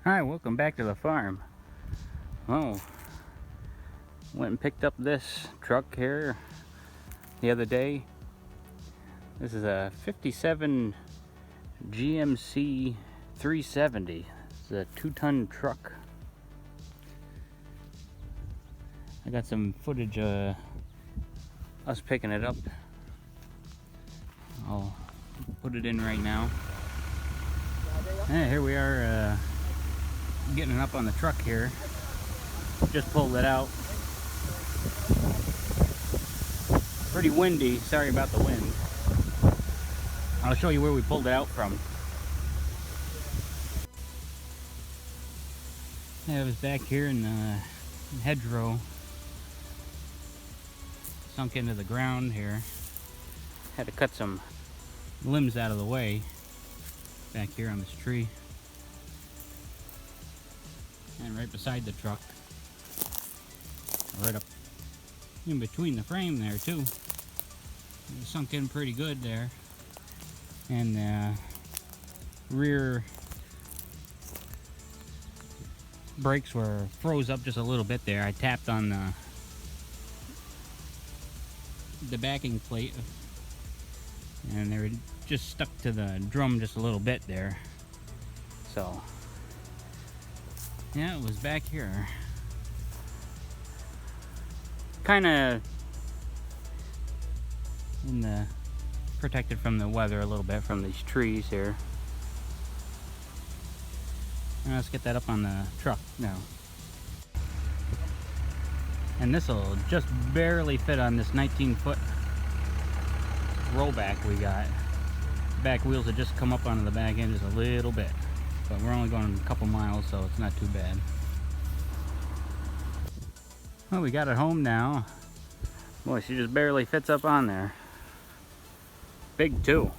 Hi, welcome back to the farm. Oh, went and picked up this truck here the other day. This is a 57 GMC 370. It's a 2-ton truck. I got some footage of us picking it up. I'll put it in right now. And here we are getting it up on the truck here. Just pulled it out. Pretty windy, sorry about the wind. I'll show you where we pulled it out from. Yeah, it was back here in the hedgerow. Sunk into the ground here. Had to cut some limbs out of the way back here on this tree. And right beside the truck. Right up in between the frame there too. It sunk in pretty good there. And the rear brakes were froze up just a little bit there. I tapped on the backing plate and they were just stuck to the drum just a little bit there. So yeah, it was back here. Kind of in the protected from the weather a little bit from these trees here. And let's get that up on the truck now. And this will just barely fit on this 19-foot rollback we got. Back wheels have just come up onto the back end just a little bit. But we're only going a couple miles, so it's not too bad. Well, we got it home now. Boy, she just barely fits up on there. Big too.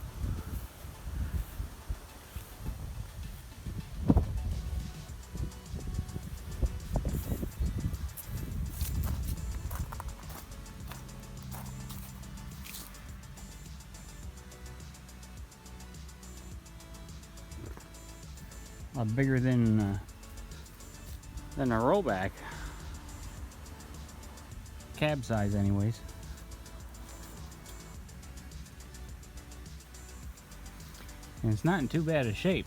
A lot bigger than a rollback. Cab size anyways. And it's not in too bad a shape.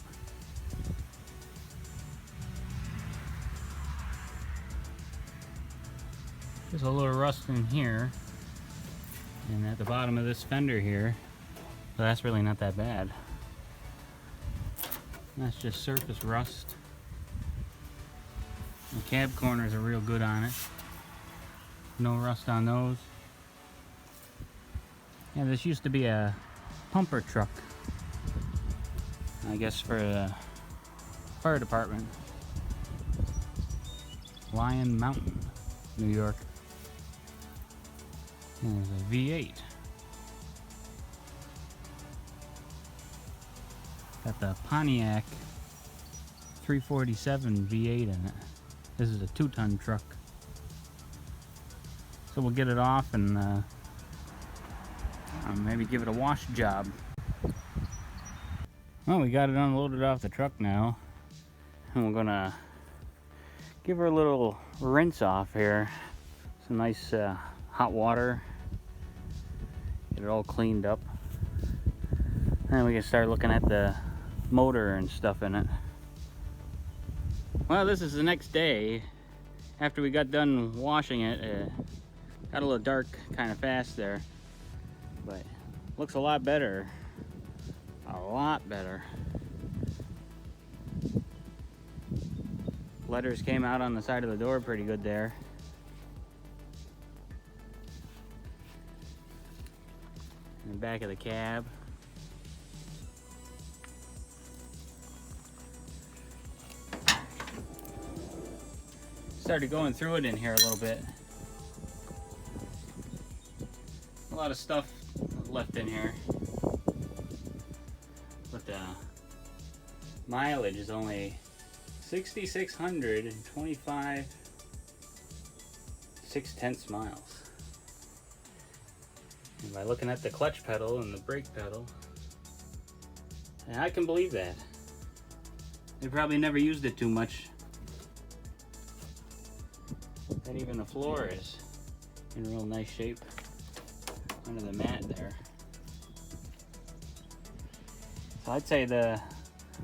Just a little rust in here and at the bottom of this fender here, but that's really not that bad. That's just surface rust. The cab corners are real good on it. No rust on those. Yeah, this used to be a pumper truck, I guess, for the fire department. Lion Mountain, New York. And there's a V8. Got the Pontiac 347 V8 in it. This is a 2-ton truck. So we'll get it off and maybe give it a wash job. Well, we got it unloaded off the truck now. And we're gonna give her a little rinse off here. Some nice hot water. Get it all cleaned up. And we can start looking at the motor and stuff in it. Well, this is the next day. After we got done washing it, got a little dark kind of fast there, but looks a lot better. A lot better. Letters came out on the side of the door pretty good there. In the back of the cab. Started going through it in here a little bit. A lot of stuff left in here, but the mileage is only 6,625 6/10 miles. And by looking at the clutch pedal and the brake pedal, and I can believe that. They probably never used it too much. And even the floor is in real nice shape under the mat there. So I'd say the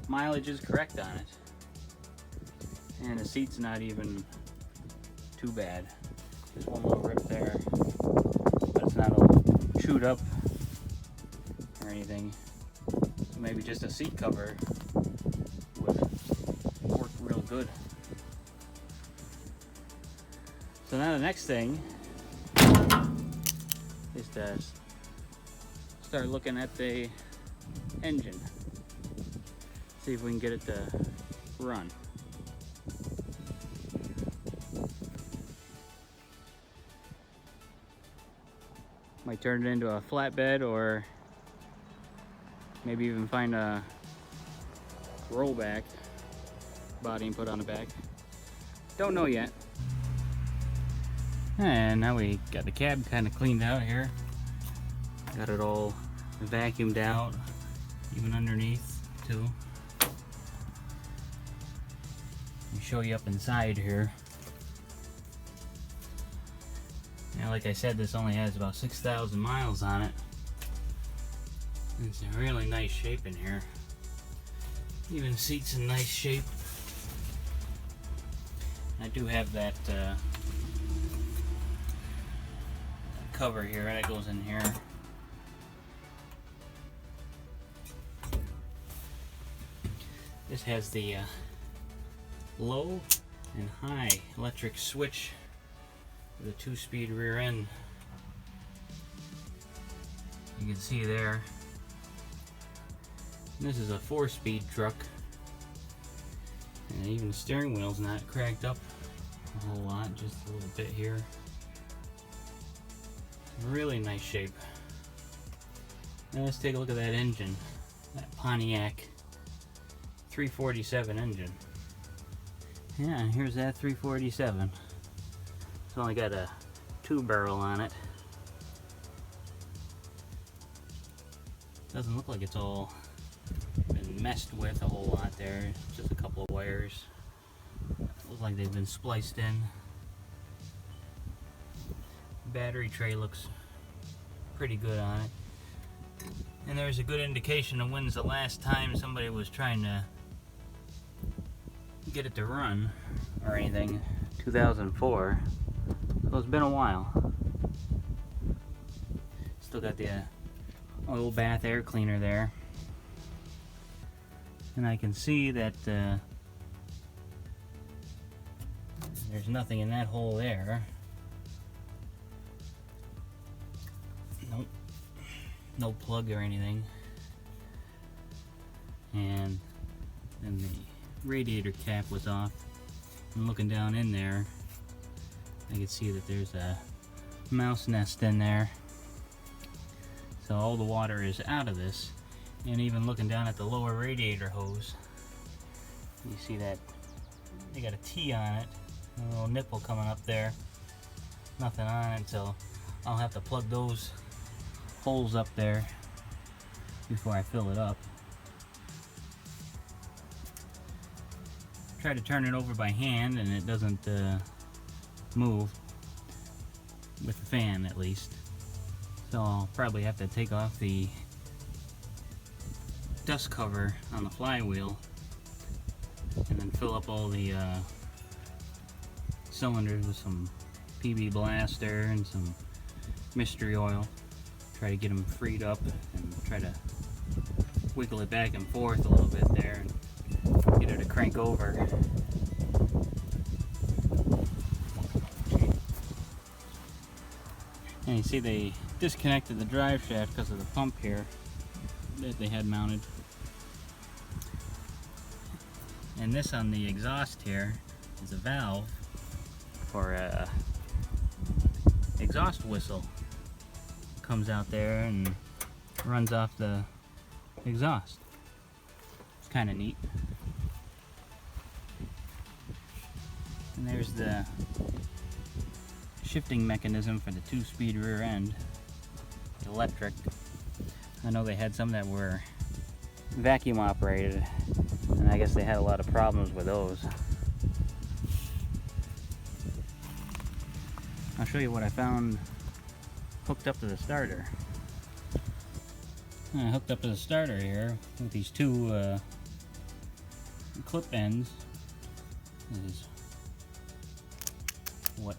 mileage is correct on it. And the seat's not even too bad. Just one little rip there, but it's not all chewed up or anything. So maybe just a seat cover would work real good. So now the next thing is to start looking at the engine. See if we can get it to run. Might turn it into a flatbed, or maybe even find a rollback body and put on the back. Don't know yet. And now we got the cab kind of cleaned out here. Got it all vacuumed out, even underneath too. Let me show you up inside here. Now, like I said, this only has about 6,000 miles on it. It's in really nice shape in here. Even seats in nice shape. I do have that cover here that goes in here. This has the low and high electric switch with a 2-speed rear end. You can see there. And this is a 4-speed truck, and even the steering wheel's not cracked up a whole lot, just a little bit here. Really nice shape. Now let's take a look at that engine, that Pontiac 347 engine. Yeah, here's that 347. It's only got a 2-barrel on it. Doesn't look like it's all been messed with a whole lot there. Just a couple of wires. Looks like they've been spliced in. Battery tray looks pretty good on it. And there's a good indication of when's the last time somebody was trying to get it to run or anything. 2004. So it's been a while. Still got the oil bath air cleaner there. And I can see that there's nothing in that hole there. Nope. No plug or anything. And then the radiator cap was off. And looking down in there, I can see that there's a mouse nest in there. So all the water is out of this. And even looking down at the lower radiator hose, you see that they got a T on it, a little nipple coming up there. Nothing on it, so I'll have to plug those holes up there before I fill it up. Try to turn it over by hand and it doesn't move with the fan, at least. So I'll probably have to take off the dust cover on the flywheel and then fill up all the cylinders with some PB Blaster and some mystery oil. Try to get them freed up and try to wiggle it back and forth a little bit there and get it to crank over. And you see they disconnected the drive shaft because of the pump here that they had mounted. And this on the exhaust here is a valve for a exhaust whistle. Comes out there and runs off the exhaust. It's kind of neat. And there's the shifting mechanism for the 2-speed rear end, electric. I know they had some that were vacuum operated, and I guess guess they had a lot of problems with those. I'll show you what I found hooked up to the starter. I hooked up to the starter here with these two clip ends. This is what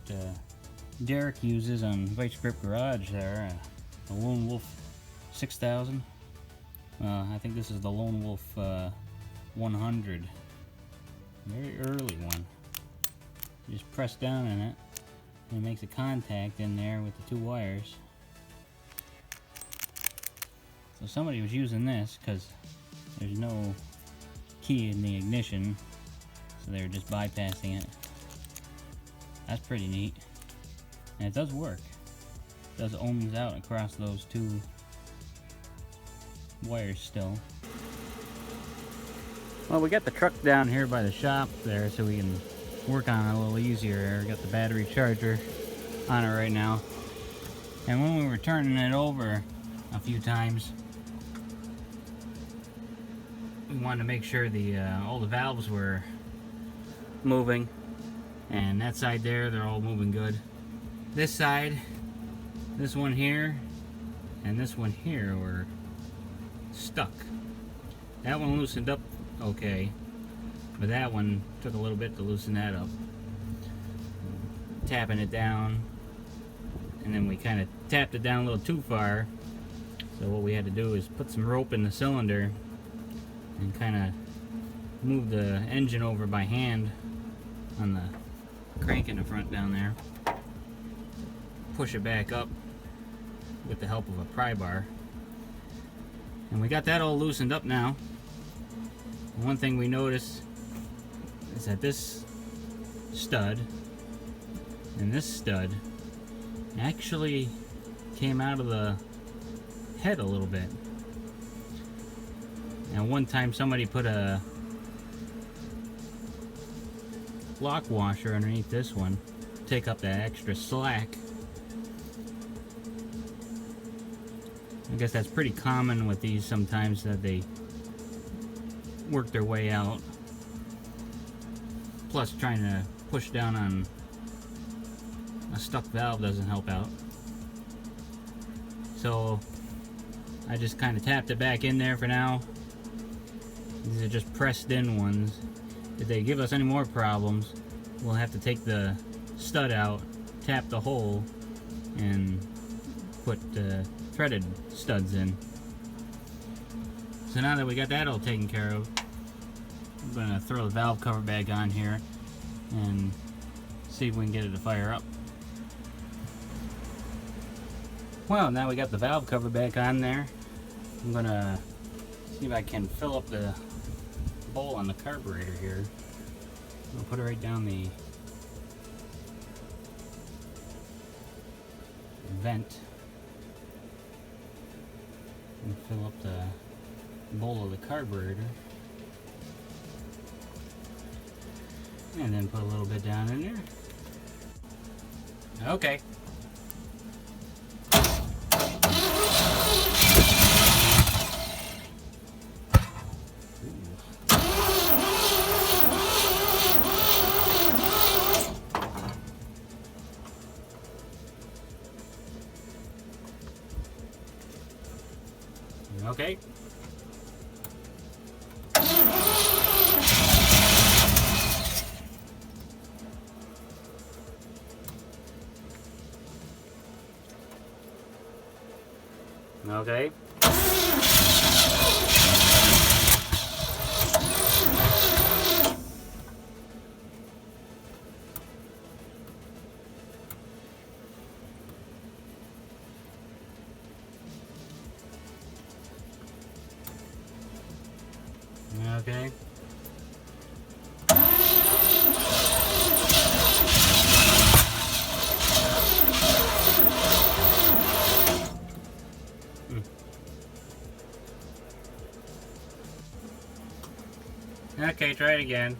Derek uses on Vice Grip Garage there, the Lone Wolf 6000. I think this is the Lone Wolf 100. Very early one. You just press down in it and it makes a contact in there with the two wires. So somebody was using this because there's no key in the ignition, so they were just bypassing it. That's pretty neat. And it does work. It does ohms out across those two wires still. Well, we got the truck down here by the shop there so we can work on it a little easier. We got the battery charger on it right now. And when we were turning it over a few times, we wanted to make sure all the valves were moving. And that side there, they're all moving good. This side, this one here, and this one here were stuck. That one loosened up okay, but that one took a little bit to loosen that up. Tapping it down, and then we kind of tapped it down a little too far. So what we had to do is put some rope in the cylinder and kind of move the engine over by hand on the crank in the front down there. Push it back up with the help of a pry bar. And we got that all loosened up now. And one thing we noticed is that this stud and this stud actually came out of the head a little bit. And one time somebody put a lock washer underneath this one to take up that extra slack. I guess that's pretty common with these sometimes, that they work their way out. Plus trying to push down on a stuck valve doesn't help out. So I just kind of tapped it back in there for now. These are just pressed in ones. If they give us any more problems, we'll have to take the stud out, tap the hole, and put threaded studs in. So now that we got that all taken care of, I'm going to throw the valve cover back on here and see if we can get it to fire up. Well, now we got the valve cover back on there. I'm going to see if I can fill up the bowl on the carburetor here. I'll put it right down the vent and fill up the bowl of the carburetor, and then put a little bit down in there. Okay. Okay. Okay. Okay. Okay, try it again.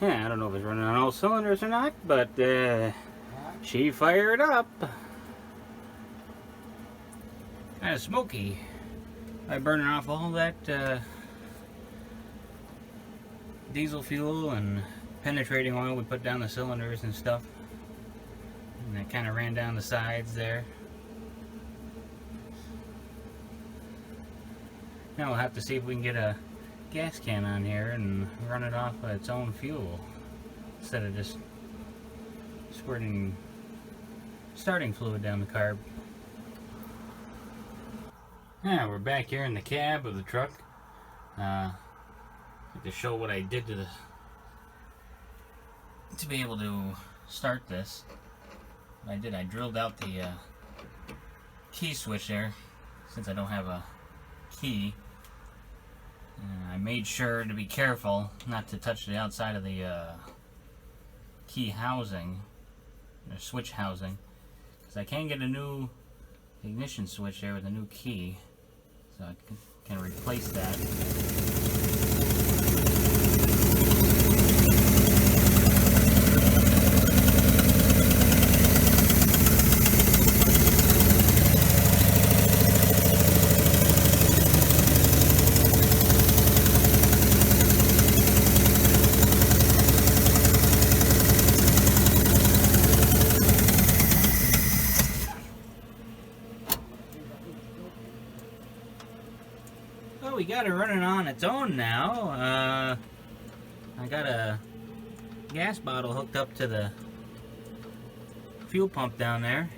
Yeah, I don't know if it's running on all cylinders or not, but she fired up. Kind of smoky. By burning off all that diesel fuel and penetrating oil we put down the cylinders and stuff. And it kind of ran down the sides there. Now we'll have to see if we can get a gas can on here and run it off its own fuel instead of just squirting starting fluid down the carb. Yeah, we're back here in the cab of the truck. To show what I did to be able to start this. What I did, I drilled out the key switch there since I don't have a key. I made sure to be careful not to touch the outside of the key housing, or switch housing, because I can get a new ignition switch there with a new key, so I can replace that. Well, we got it running on its own now. I got a gas bottle hooked up to the fuel pump down there,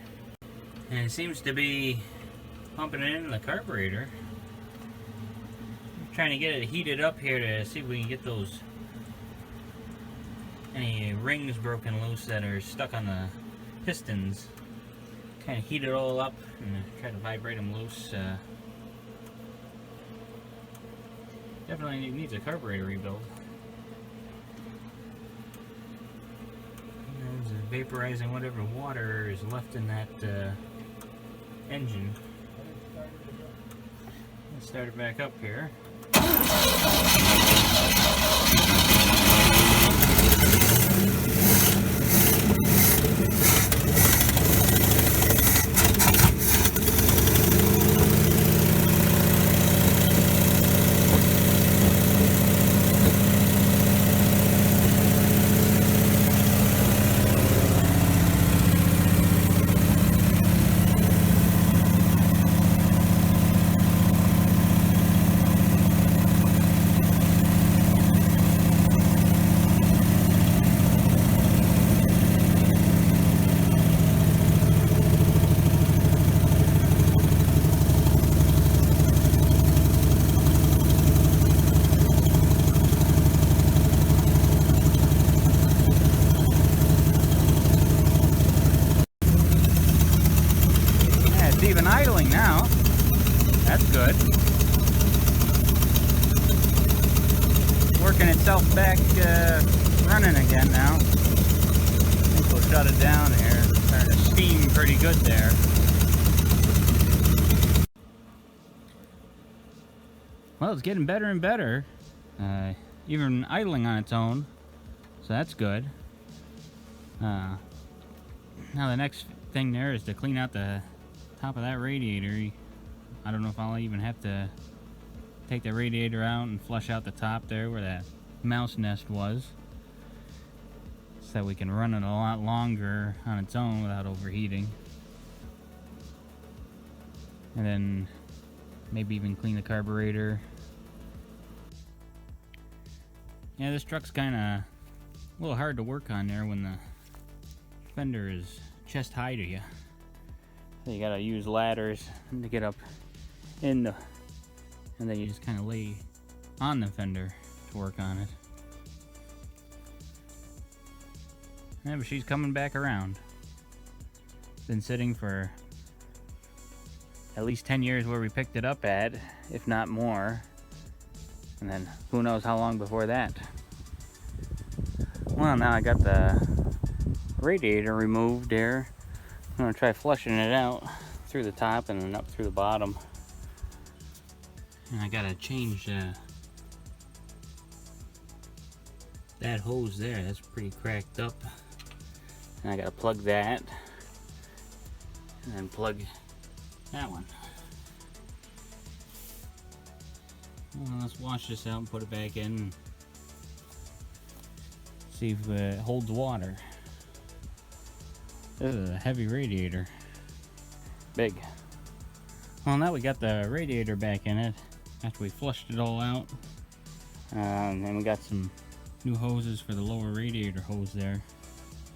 and it seems to be pumping it in the carburetor. I'm trying to get it heated up here to see if we can get those any rings broken loose that are stuck on the pistons. Kind of heat it all up and try to vibrate them loose. Definitely needs a carburetor rebuild. It's vaporizing whatever water is left in that engine. Let's start it back up here. Even idling now. That's good. Working itself back running again now. I think we'll shut it down here. Starting to steam pretty good there. Well, it's getting better and better. Even idling on its own. So that's good. Now the next thing there is to clean out the top of that radiator. I don't know if I'll even have to take the radiator out and flush out the top there where that mouse nest was, so we can run it a lot longer on its own without overheating. And then maybe even clean the carburetor. Yeah, this truck's kind of a little hard to work on there when the fender is chest high to you. So you gotta use ladders to get up in the, and then you just kind of lay on the fender to work on it. Yeah, but she's coming back around. Been sitting for at least 10 years where we picked it up at, if not more. And then who knows how long before that. Well, now I got the radiator removed there. I'm gonna try flushing it out through the top and then up through the bottom. And I gotta change the that hose there, that's pretty cracked up. And I gotta plug that. And then plug that one. Well, let's wash this out and put it back in. See if it holds water. This is a heavy radiator. Big. Well, now we got the radiator back in it after we flushed it all out. And we got some new hoses for the lower radiator hose there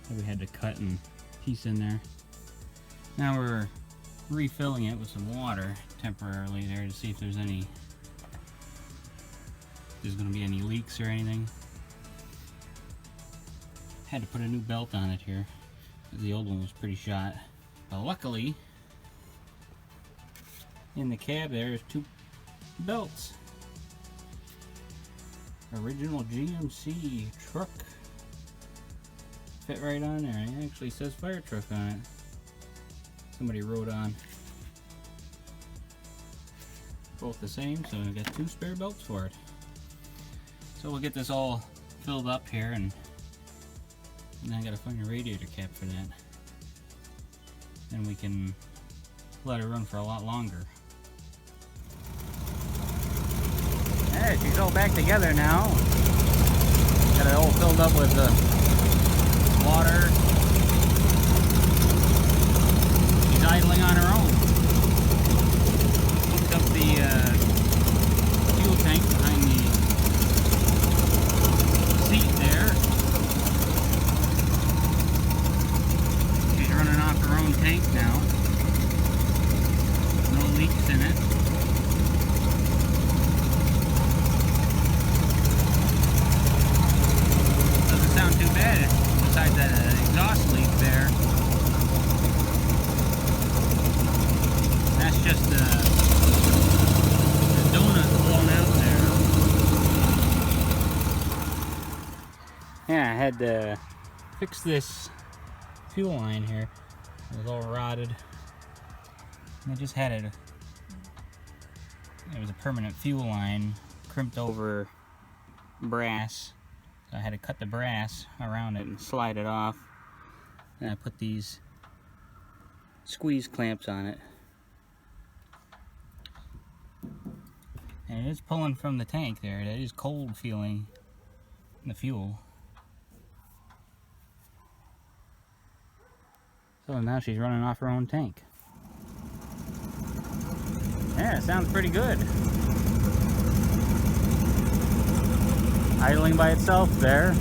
that we had to cut and piece in there. Now we're refilling it with some water temporarily there to see if there's going to be any leaks or anything. Had to put a new belt on it here. The old one was pretty shot. But luckily, in the cab there's 2 belts. Original GMC truck. Fit right on there. It actually says fire truck on it. Somebody wrote on. Both the same, so we got 2 spare belts for it. So we'll get this all filled up here, and I gotta find a radiator cap for that. Then we can let it run for a lot longer. Alright, she's all back together now. Got it all filled up with water. She's idling on her own. Hooked up the fuel tank behind the seat there. She's running off her own tank now. No leaks in it. Doesn't sound too bad, besides that exhaust leak there. That's just the donut blown out there. Yeah, I had to fix this fuel line here. It was all rotted. And I just had it. It was a permanent fuel line, crimped over brass. So I had to cut the brass around it and slide it off. And I put these squeeze clamps on it. And it is pulling from the tank there. It is cold feeling in the fuel. So now she's running off her own tank. Yeah, it sounds pretty good. Idling by itself there.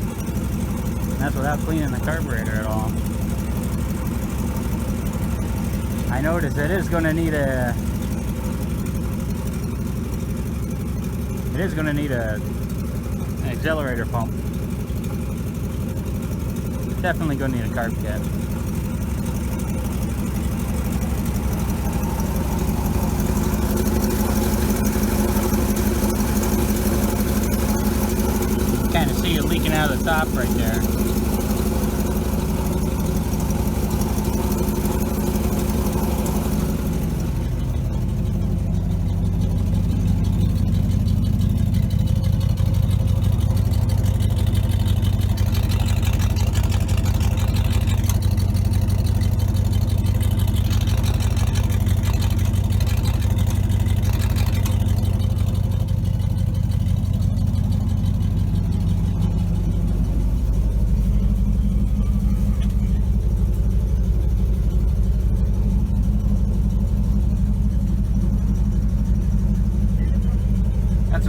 That's without cleaning the carburetor at all. I noticed it is going to need an accelerator pump. Definitely going to need a carb cap. Kind of see it leaking out of the top right there.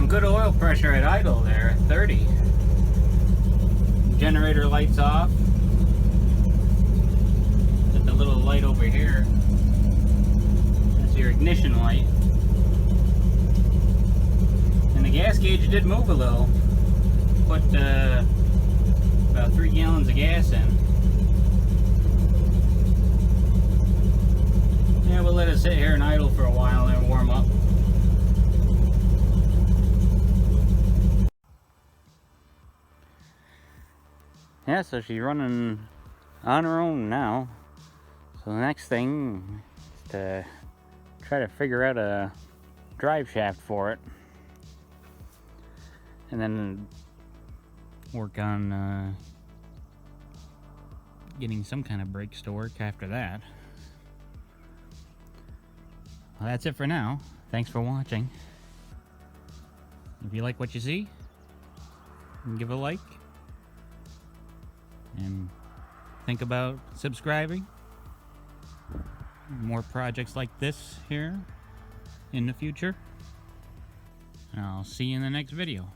Good oil pressure at idle there, 30. Generator lights off. Got the little light over here. That's your ignition light. And the gas gauge did move a little. Put about 3 gallons of gas in. Yeah, we'll let it sit here and idle for a while and warm up. Yeah, so she's running on her own now. So the next thing is to try to figure out a drive shaft for it. And then work on getting some kind of brakes to work after that. Well, that's it for now. Thanks for watching. If you like what you see, give a like. And think about subscribing. More projects like this here in the future. And I'll see you in the next video.